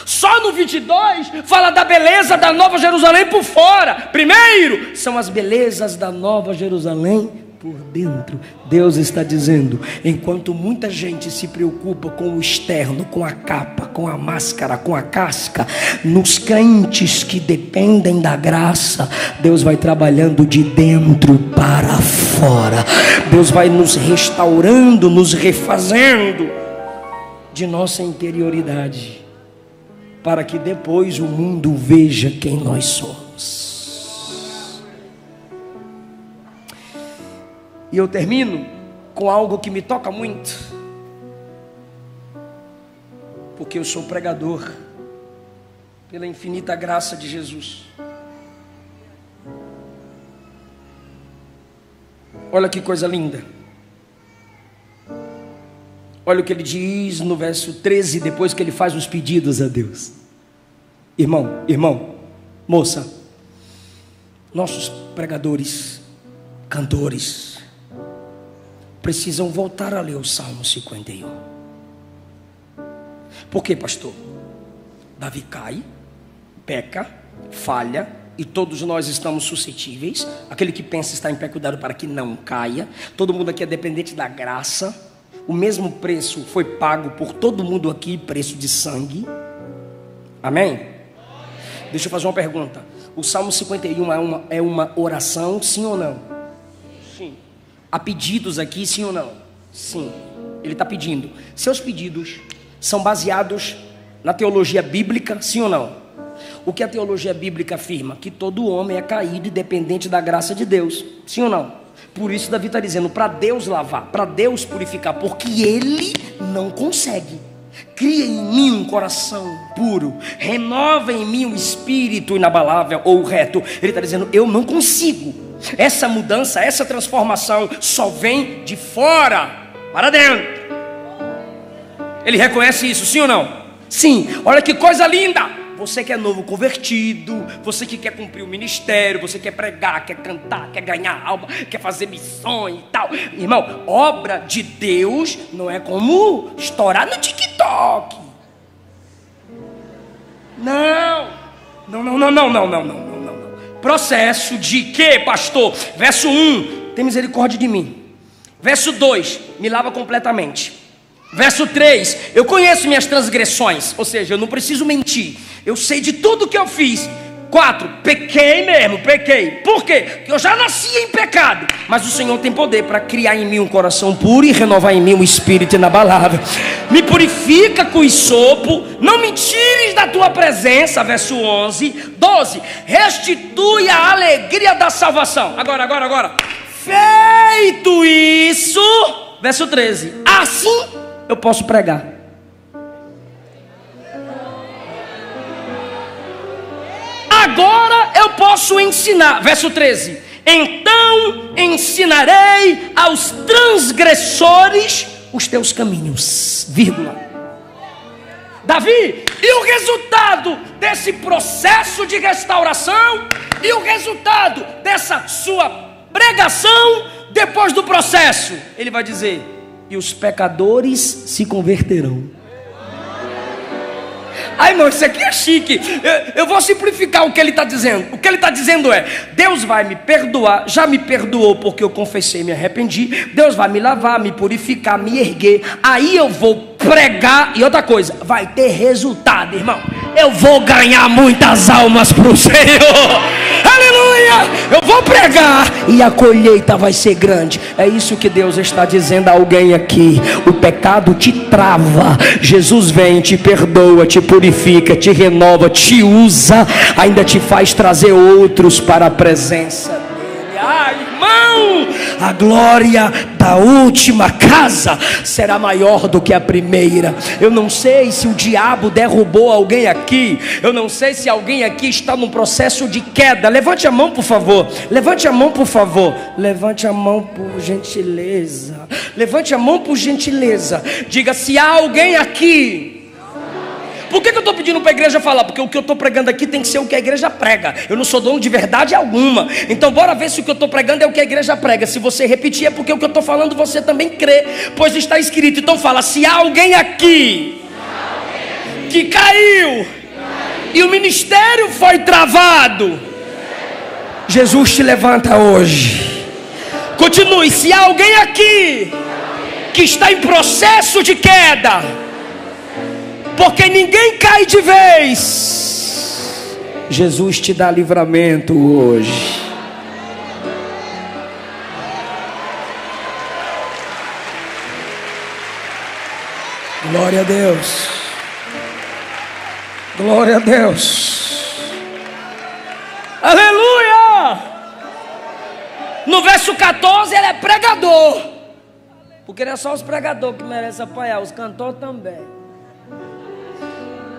Só no 22 fala da beleza da nova Jerusalém por fora. Primeiro são as belezas da nova Jerusalém por dentro. Deus está dizendo, enquanto muita gente se preocupa com o externo, com a capa, com a máscara, com a casca, nos crentes que dependem da graça, Deus vai trabalhando de dentro para fora. Deus vai nos restaurando, nos refazendo de nossa interioridade, para que depois o mundo veja quem nós somos. E eu termino com algo que me toca muito, porque eu sou pregador pela infinita graça de Jesus. Olha que coisa linda. Olha o que ele diz no verso 13, depois que ele faz os pedidos a Deus. Irmão, moça, nossos pregadores, cantores, precisam voltar a ler o Salmo 51. Por quê, pastor? Davi cai, peca, falha, e todos nós estamos suscetíveis. Aquele que pensa está em pé, cuidado para que não caia. Todo mundo aqui é dependente da graça. O mesmo preço foi pago por todo mundo aqui, preço de sangue. Amém? Deixa eu fazer uma pergunta. O Salmo 51 é uma oração, sim ou não? Sim. Há pedidos aqui, sim ou não? Sim. Ele está pedindo. Seus pedidos são baseados na teologia bíblica, sim ou não? O que a teologia bíblica afirma? Que todo homem é caído e dependente da graça de Deus, sim ou não? Por isso Davi está dizendo, para Deus lavar, para Deus purificar, porque Ele não consegue. Cria em mim um coração puro, renova em mim um espírito inabalável ou reto. Ele está dizendo, eu não consigo. Essa mudança, essa transformação só vem de fora para dentro. Ele reconhece isso, sim ou não? Sim. Olha que coisa linda. você que é novo convertido, você que quer cumprir o ministério, você quer pregar, quer cantar, quer ganhar alma, quer fazer missões e tal. Irmão, obra de Deus não é como estourar no TikTok. Não. Processo de quê, pastor? Verso 1, tem misericórdia de mim. Verso 2, me lava completamente. Verso 3, eu conheço minhas transgressões, ou seja, eu não preciso mentir, eu sei de tudo que eu fiz. 4, pequei mesmo, pequei. Por quê? Porque eu já nasci em pecado, mas o Senhor tem poder para criar em mim um coração puro e renovar em mim um espírito inabalável. Me purifica com hisopo, não me tires da tua presença. Verso 11, 12, restitui a alegria da salvação. Agora. Feito isso, verso 13, assim eu posso pregar. Agora eu posso ensinar. Verso 13, então ensinarei aos transgressores os teus caminhos, vírgula. Davi, e o resultado desse processo de restauração, e o resultado dessa sua pregação depois do processo? Ele vai dizer, e os pecadores se converterão. Ai, irmão, isso aqui é chique. Eu vou simplificar o que ele está dizendo. O que ele está dizendo é, Deus vai me perdoar, já me perdoou porque eu confessei e me arrependi. Deus vai me lavar, me purificar, me erguer. Aí eu vou pregar. E outra coisa, vai ter resultado, irmão. Eu vou ganhar muitas almas para o Senhor. Aleluia! Eu vou pregar e a colheita vai ser grande. É isso que Deus está dizendo a alguém aqui. O pecado te trava, Jesus vem, te perdoa, te purifica, te renova, te usa, ainda te faz trazer outros para a presença dele. Ah, irmão, a glória da última casa será maior do que a primeira. Eu não sei se o diabo derrubou alguém aqui, eu não sei se alguém aqui está num processo de queda. Levante a mão, por favor. Levante a mão, por favor. Levante a mão, por gentileza. Levante a mão, por gentileza. Diga, se há alguém aqui. Por que eu estou pedindo para a igreja falar? Porque o que eu estou pregando aqui tem que ser o que a igreja prega. Eu não sou dono de verdade alguma. Então bora ver se o que eu estou pregando é o que a igreja prega. Se você repetir é porque o que eu estou falando você também crê, pois está escrito. Então fala, se há alguém aqui que caiu e o ministério foi travado, Jesus te levanta hoje. Continue, se há alguém aqui que está em processo de queda, porque ninguém cai de vez, Jesus te dá livramento hoje. Glória a Deus. Glória a Deus. Aleluia. No verso 14 ele é pregador, porque não é só os pregadores que merecem apanhar, os cantores também.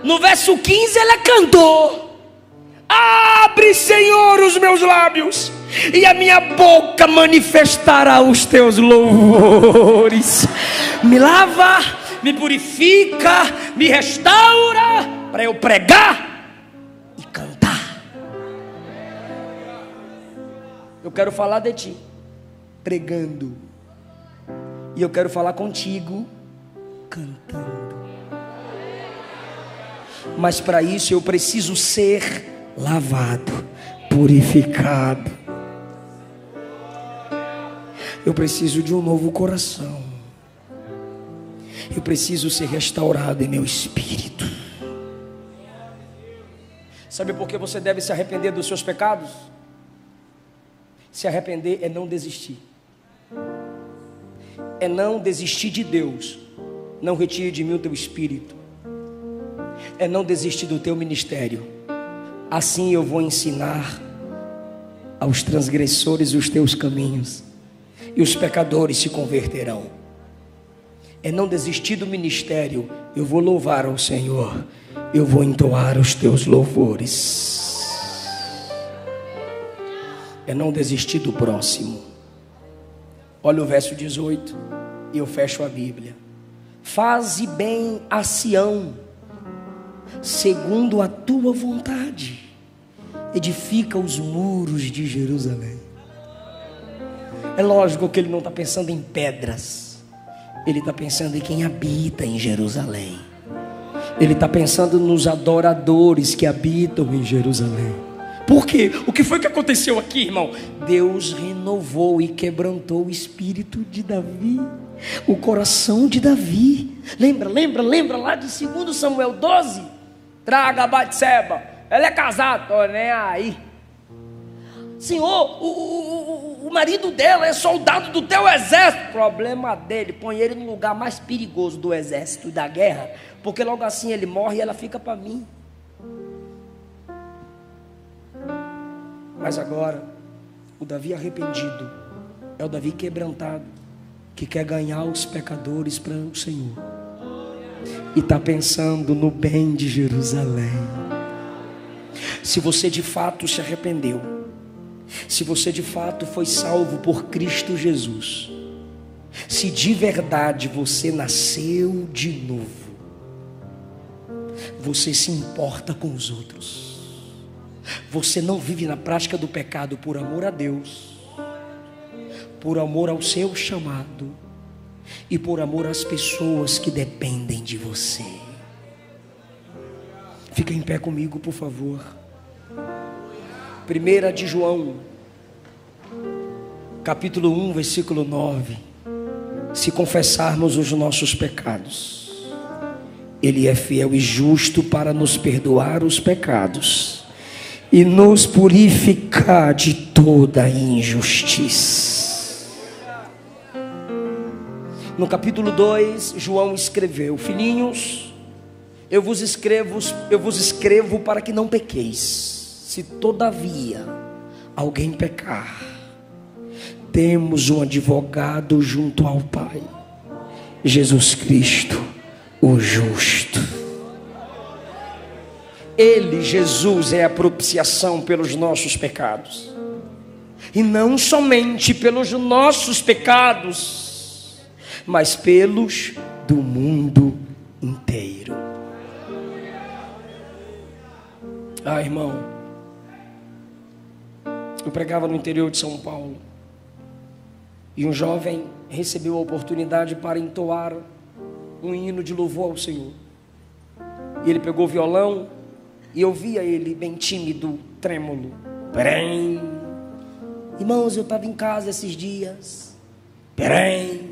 No verso 15 ele é cantor. Abre, Senhor, os meus lábios, e a minha boca manifestará os teus louvores. Me lava, me purifica, me restaura, para eu pregar e cantar. Eu quero falar de ti pregando, e eu quero falar contigo cantando. Mas para isso eu preciso ser lavado, purificado. Eu preciso de um novo coração. Eu preciso ser restaurado em meu espírito. Sabe por que você deve se arrepender dos seus pecados? Se arrepender é não desistir. É não desistir de Deus. Não retire de mim o teu espírito. É não desistir do teu ministério. Assim eu vou ensinar aos transgressores os teus caminhos, e os pecadores se converterão. É não desistir do ministério. Eu vou louvar ao Senhor, eu vou entoar os teus louvores. É não desistir do próximo. Olha o verso 18, e eu fecho a Bíblia. Faze bem a Sião, segundo a tua vontade, edifica os muros de Jerusalém. É lógico que ele não está pensando em pedras, ele está pensando em quem habita em Jerusalém. Ele está pensando nos adoradores que habitam em Jerusalém. Por quê? O que foi que aconteceu aqui, irmão? Deus renovou e quebrantou o espírito de Davi, o coração de Davi. Lembra lá de 2 Samuel 12? Traga a Batseba, ela é casada, tô nem aí. Senhor, o marido dela é soldado do teu exército. Problema dele, põe ele no lugar mais perigoso do exército e da guerra, porque logo assim ele morre e ela fica para mim. Mas agora, o Davi arrependido é o Davi quebrantado, que quer ganhar os pecadores para o Senhor, e está pensando no bem de Jerusalém. Se você de fato se arrependeu, se você de fato foi salvo por Cristo Jesus, se de verdade você nasceu de novo, você se importa com os outros. Você não vive na prática do pecado por amor a Deus, por amor ao seu chamado e por amor às pessoas que dependem de você. Fica em pé comigo, por favor. 1 de João, capítulo 1, versículo 9. Se confessarmos os nossos pecados, Ele é fiel e justo para nos perdoar os pecados e nos purificar de toda injustiça. No capítulo 2, João escreveu: filhinhos, eu vos escrevo para que não pequeis. Se todavia alguém pecar, temos um advogado junto ao Pai, Jesus Cristo, o justo. Ele, Jesus, é a propiciação pelos nossos pecados, e não somente pelos nossos pecados, mas pelos do mundo inteiro. Ah, irmão, eu pregava no interior de São Paulo, e um jovem recebeu a oportunidade para entoar um hino de louvor ao Senhor. E ele pegou o violão, e eu via ele bem tímido, trêmulo. Perém. Irmãos, eu estava em casa esses dias. Perém.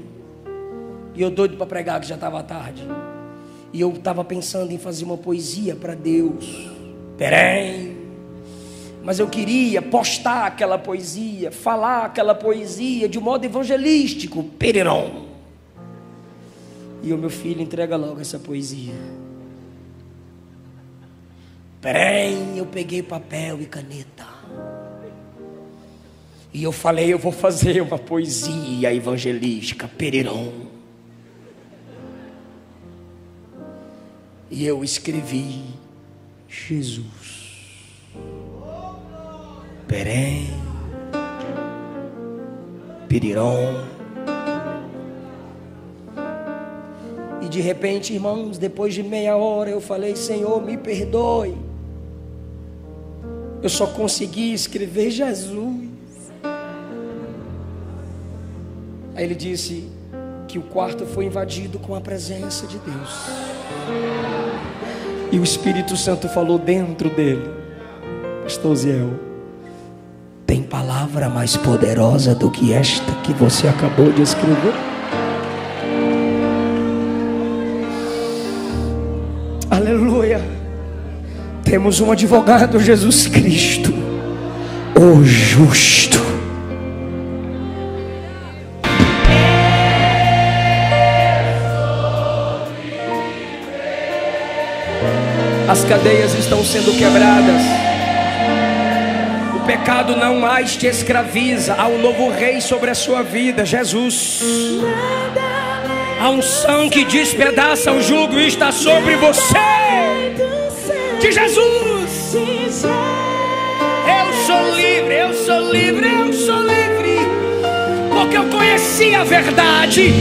E eu doido para pregar, que já estava tarde. E eu estava pensando em fazer uma poesia para Deus. Perém. Mas eu queria postar aquela poesia, falar aquela poesia de modo evangelístico. Perirão. E o meu filho entrega logo essa poesia. Porém, eu peguei papel e caneta, e eu falei: eu vou fazer uma poesia evangelística. Perirão. E eu escrevi: Jesus. Perém. Perirão. E de repente, irmãos, depois de meia hora, eu falei: Senhor, me perdoe. Eu só consegui escrever Jesus. Aí ele disse que o quarto foi invadido com a presença de Deus. E o Espírito Santo falou dentro dele: Pastor Ziel, tem palavra mais poderosa do que esta que você acabou de escrever? Aleluia. Temos um advogado, Jesus Cristo, o justo. As cadeias estão sendo quebradas. O pecado não mais te escraviza. Há um novo rei sobre a sua vida, Jesus. A unção que despedaça o jugo está sobre você. De Jesus. Eu sou livre, eu sou livre, eu sou livre, porque eu conheci a verdade.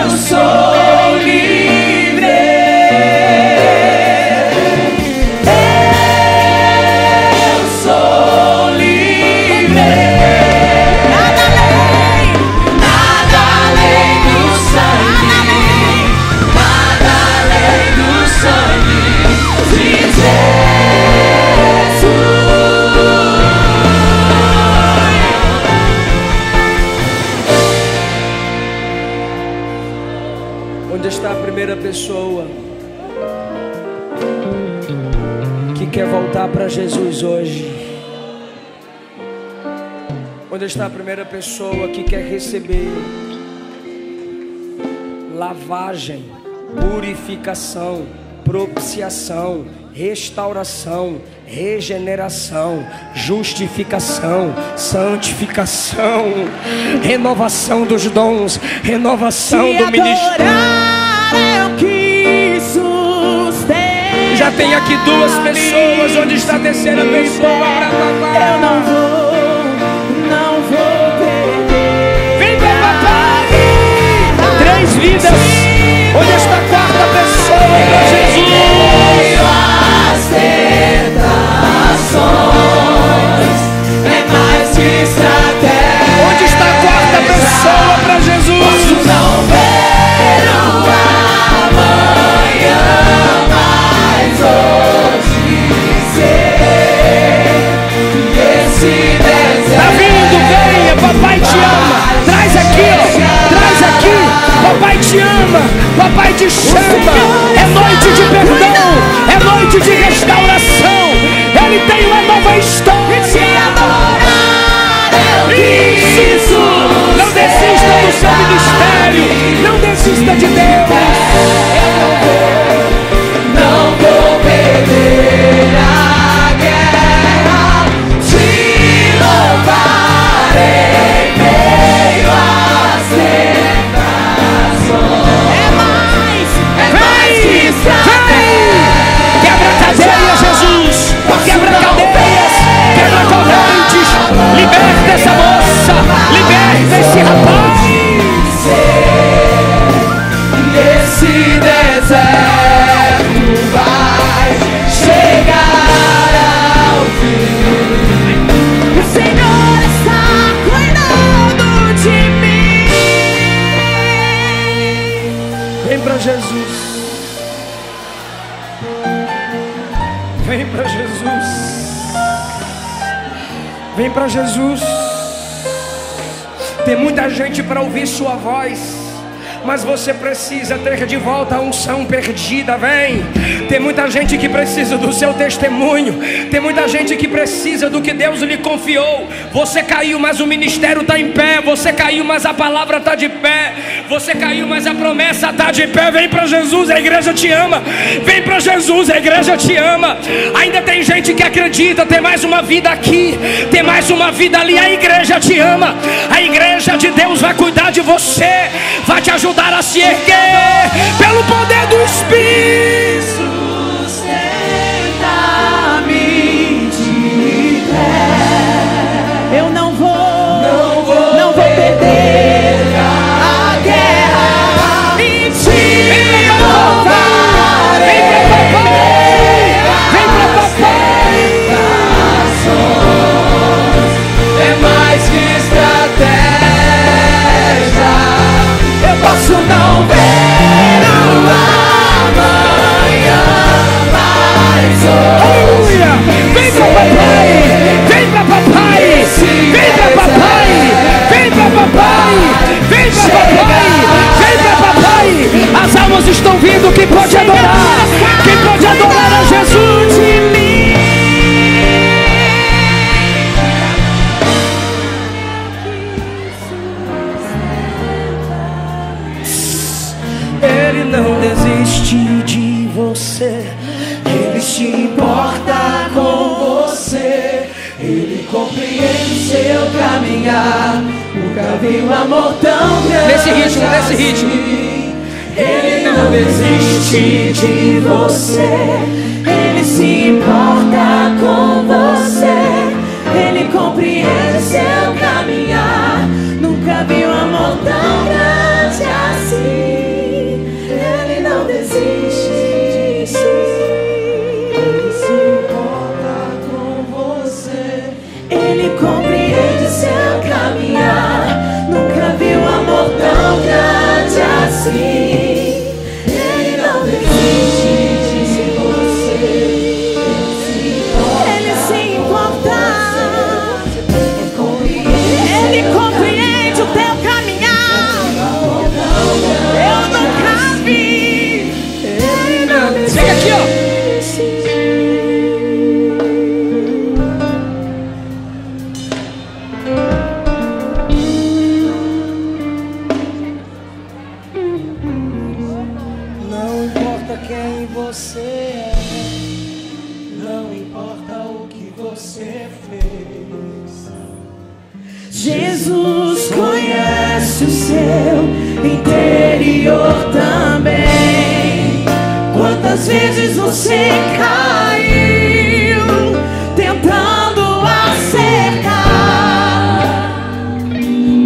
Eu sou livre. pessoa que quer voltar para Jesus hoje? Onde está a primeira pessoa que quer receber lavagem, purificação, propiciação, restauração, regeneração, justificação, santificação, renovação dos dons, renovação do ministério? Já tem aqui duas pessoas. Onde está a terceira pessoa para lavar? Eu não vou perder. Vem para papai. 3 vidas. Onde está a quarta pessoa para Jesus? As tentações é mais que estratégia. Onde está a quarta pessoa para Jesus? Posso não ver o amanhã, mas hoje sei que esse deserto tá vindo, venha, papai te ama. Traz aqui, ó, traz aqui. Papai te ama, papai te chama. É noite de perdão, é noite de restauração. Ele tem uma nova história. Isso! Não desista do seu ministério, não desista de Deus. não vou perder a guerra, te louvarei meio às tentações. É mais que estratégia. Quebra cadeias, Jesus. Quebra cadeias, quebra correntes. Liberta essa moça, liberta esse rapaz. Esse deserto vai chegar ao fim. O Senhor está cuidando de mim. Vem pra Jesus. Vem pra Jesus. Vem pra Jesus. Tem muita gente para ouvir sua voz, mas você precisa ter de volta a unção perdida. Vem. Tem muita gente que precisa do seu testemunho. Tem muita gente que precisa do que Deus lhe confiou. Você caiu, mas o ministério está em pé. Você caiu, mas a palavra está de pé. Você caiu, mas a promessa está de pé. Vem para Jesus, a igreja te ama. Vem para Jesus, a igreja te ama. Ainda tem gente que acredita. Tem mais uma vida aqui, tem mais uma vida ali. A igreja te ama. A igreja de Deus vai cuidar de você, vai te ajudar a se erguer pelo poder do Espírito. Sustenta-me de pé. Eu não vou perder a guerra e te louvarei. Vem pra papai. É mais que estratégia. Eu posso não ver o amanhã, mas hoje Aleluia. Vem pra papai. Vem pra papai. Vem pra papai. Vem pra papai. Vem pra papai. Vem pra papai. As almas estão vindo. Quem pode adorar? Quem pode adorar a Jesus? Ele não desiste de você. Ele se importa com você. Ele compreende seu caminhar. Nunca vi um amor tão grande. Nesse ritmo, nesse assim. ritmo. Ele não desiste de você. Ele se importa com você. Ele compreende seu caminhar. Nunca vi um amor tão grande assim. Ele não desiste de si. Ele se importa com você. Ele compreende seu caminhar. Nunca vi um amor tão grande assim. Ele não desiste de você. você fez. Jesus conhece o seu interior também. Quantas vezes você caiu tentando acertar,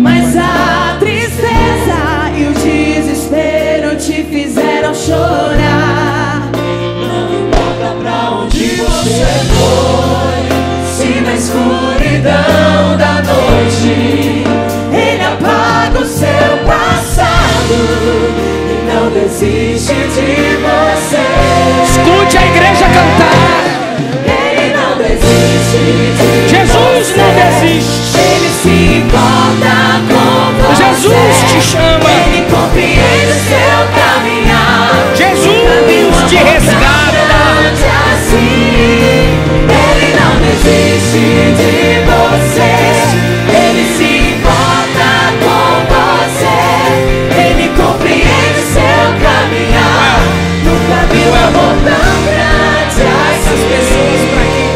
mas a tristeza e o desespero te fizeram chorar. Não importa pra onde você foi, se na escuridão da noite Ele apaga o seu passado e não desiste de você. Escute a igreja cantar. Ele não desiste de Jesus você. não desiste. Ele se importa com você. Jesus te chama. Ele compreende o seu caminhar. Jesus te resgata. Assim, Ele não desiste de você. Ele se importa com você. Ele compreende o seu caminhar. Nunca viu amor tão grande assim. Essas pessoas pra quem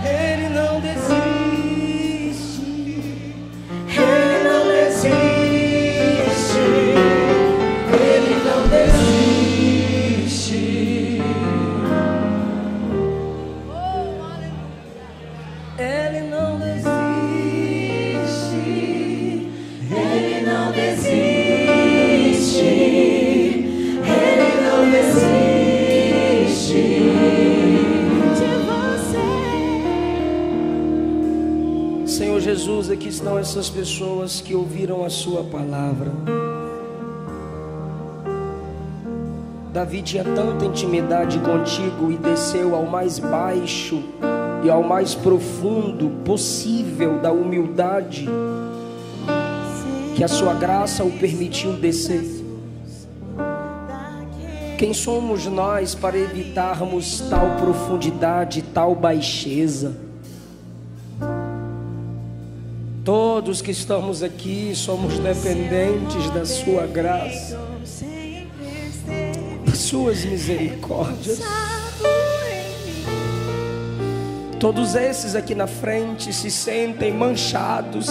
Ele não desiste. Ele não desiste. Ele não desiste. Ele não desiste. Ele não desiste. Ele não desiste de você. Senhor Jesus, aqui estão essas pessoas que ouviram a sua palavra. Davi tinha tanta intimidade contigo e desceu ao mais baixo e ao mais profundo possível da humildade, que a sua graça o permitiu descer. Quem somos nós para evitarmos tal profundidade, tal baixeza? Todos que estamos aqui somos dependentes da sua graça, das suas misericórdias. Todos esses aqui na frente se sentem manchados,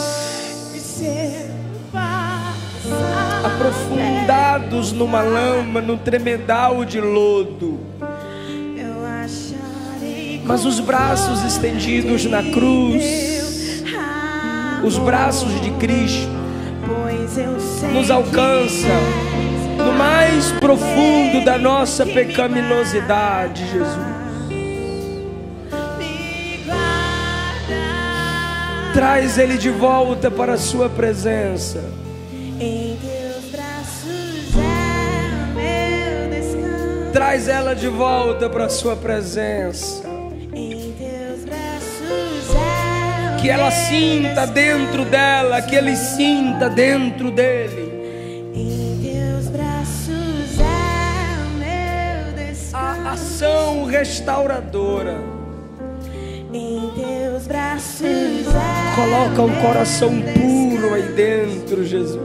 aprofundados numa lama, num tremedal de lodo, mas os braços estendidos na cruz, os braços de Cristo nos alcançam no mais profundo da nossa pecaminosidade, Jesus. Traz Ele de volta para a sua presença. Em teus braços é o meu descanso. Traz ela de volta para a sua presença. Em teus braços é o Que ela sinta dentro dela, que ele sinta dentro dele Em teus braços é o meu descanso. a ação restauradora. Em teus braços é Coloca um coração puro aí dentro, Jesus.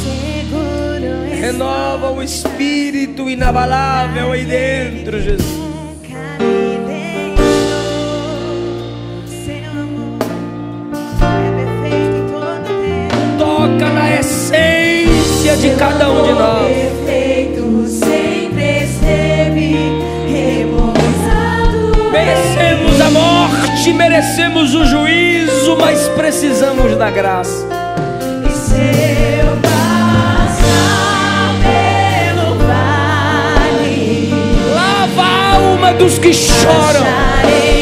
seguro. Renova o espírito inabalável aí dentro, Jesus. Seu amor é perfeito em todo tempo. Toca na essência de cada um de nós. Perfeito sempre esteve repousado. Merecemos a morte, merecemos o juízo, mas precisamos da graça. E se eu passar pelo vale, Lava a alma dos que choram. acharei